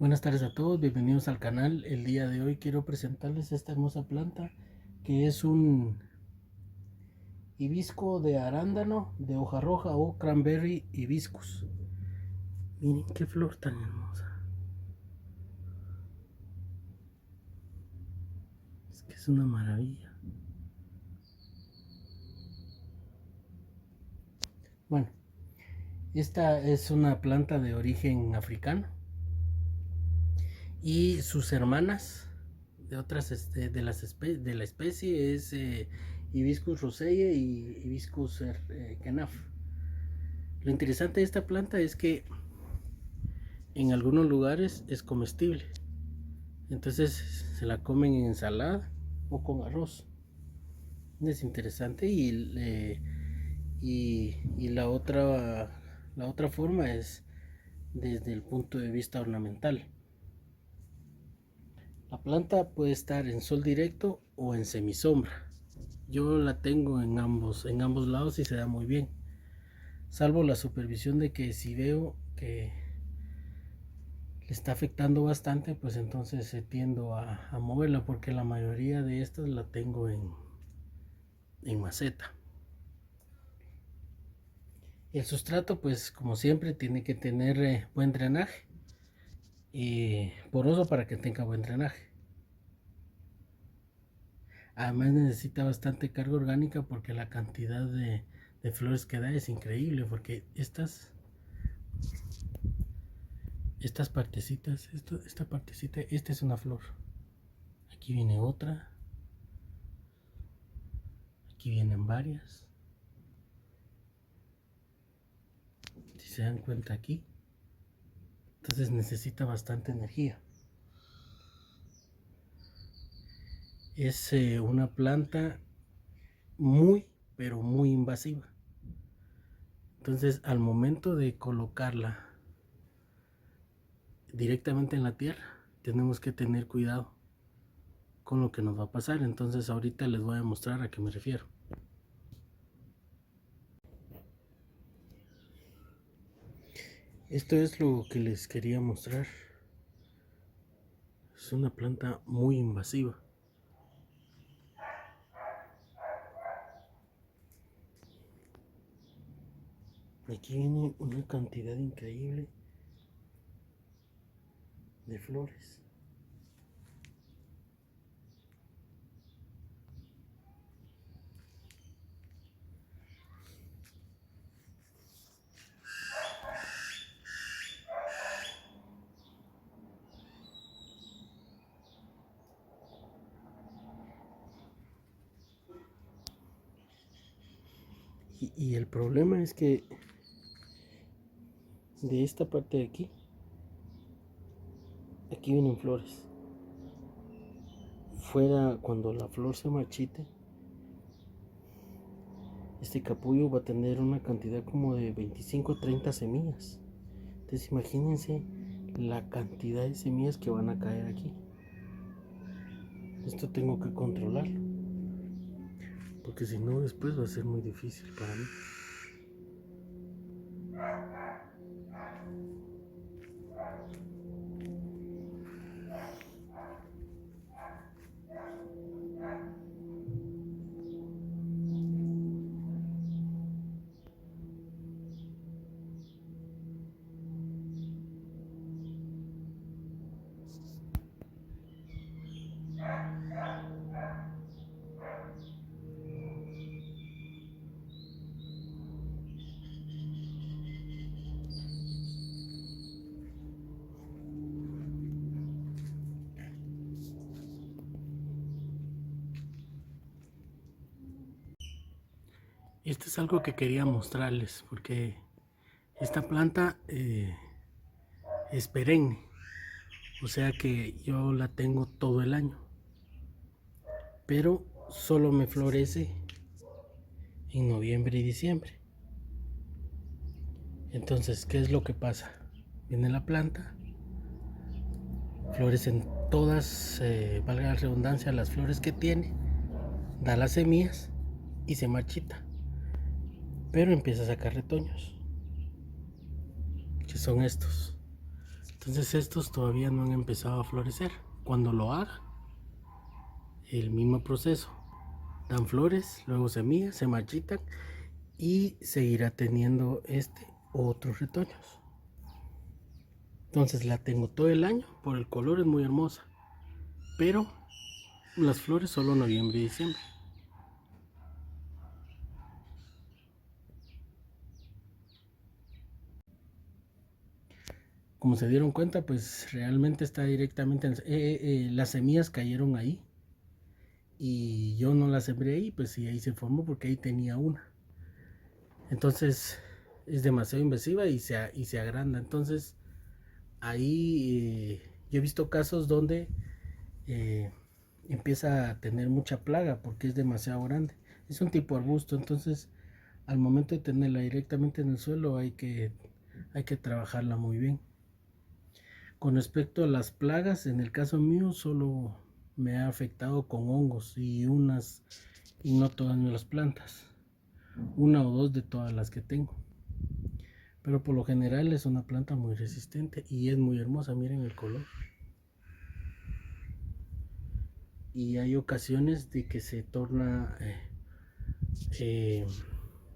Buenas tardes a todos, bienvenidos al canal. El día de hoy quiero presentarles esta hermosa planta que es un hibisco de arándano de hoja roja o cranberry hibiscus. Miren qué flor tan hermosa. Es que es una maravilla. Bueno, esta es una planta de origen africano y sus hermanas de otras de la especie es Hibiscus roselle y Hibiscus kenaf. Lo interesante de esta planta es que en algunos lugares es comestible, entonces se la comen en ensalada o con arroz. Es interesante. Y la otra forma es desde el punto de vista ornamental. La planta puede estar en sol directo o en semisombra. Yo la tengo en ambos lados y se da muy bien, salvo la supervisión de que si veo que le está afectando bastante, pues entonces tiendo a moverla, porque la mayoría de estas la tengo en maceta. El sustrato, pues como siempre, tiene que tener buen drenaje y poroso para que tenga buen drenaje. Además necesita bastante carga orgánica porque la cantidad de flores que da es increíble, porque estas partecitas, esta partecita, esta es una flor. Aquí viene otra. Aquí vienen varias. Si se dan cuenta aquí. Entonces necesita bastante energía. Es una planta muy, pero muy invasiva. Entonces al momento de colocarla directamente en la tierra, tenemos que tener cuidado con lo que nos va a pasar. Entonces ahorita les voy a mostrar a qué me refiero. Esto es lo que les quería mostrar. Es una planta muy invasiva. Aquí viene una cantidad increíble de flores. Y el problema es que de esta parte de aquí vienen flores. Fuera, cuando la flor se marchite, este capullo va a tener una cantidad como de 25 o 30 semillas. Entonces imagínense la cantidad de semillas que van a caer aquí. Esto tengo que controlarlo, porque si no después va a ser muy difícil para mí. Esto es algo que quería mostrarles, porque esta planta es perenne, o sea que yo la tengo todo el año, pero solo me florece en noviembre y diciembre. Entonces, ¿qué es lo que pasa? Viene la planta, florecen todas, valga la redundancia, las flores que tiene, da las semillas y se marchita, pero empieza a sacar retoños, que son estos. Entonces estos todavía no han empezado a florecer. Cuando lo haga, el mismo proceso. Dan flores, luego semillas, se marchitan y seguirá teniendo otros retoños. Entonces la tengo todo el año, por el color es muy hermosa, pero las flores solo noviembre y diciembre. Como se dieron cuenta, pues realmente está directamente las semillas cayeron ahí y yo no las sembré ahí, pues sí, ahí se formó porque ahí tenía una. Entonces es demasiado invasiva y se agranda. Entonces ahí yo he visto casos donde eh, empieza a tener mucha plaga porque es demasiado grande. Es un tipo arbusto, entonces al momento de tenerla directamente en el suelo hay que trabajarla muy bien. Con respecto a las plagas, en el caso mío solo me ha afectado con hongos y no todas las plantas, una o dos de todas las que tengo. Pero por lo general es una planta muy resistente y es muy hermosa, miren el color. Y hay ocasiones de que se torna eh,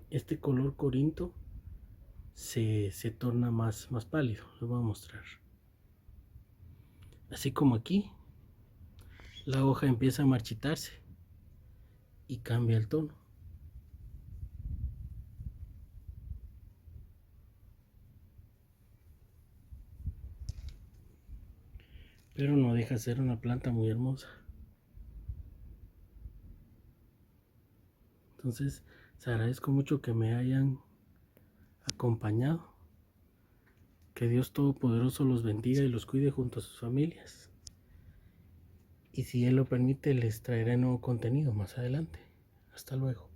este color corinto se torna más pálido. Lo voy a mostrar. Así como aquí, la hoja empieza a marchitarse y cambia el tono. Pero no deja de ser una planta muy hermosa. Entonces, les agradezco mucho que me hayan acompañado. Que Dios Todopoderoso los bendiga y los cuide junto a sus familias. Y si Él lo permite, les traeré nuevo contenido más adelante. Hasta luego.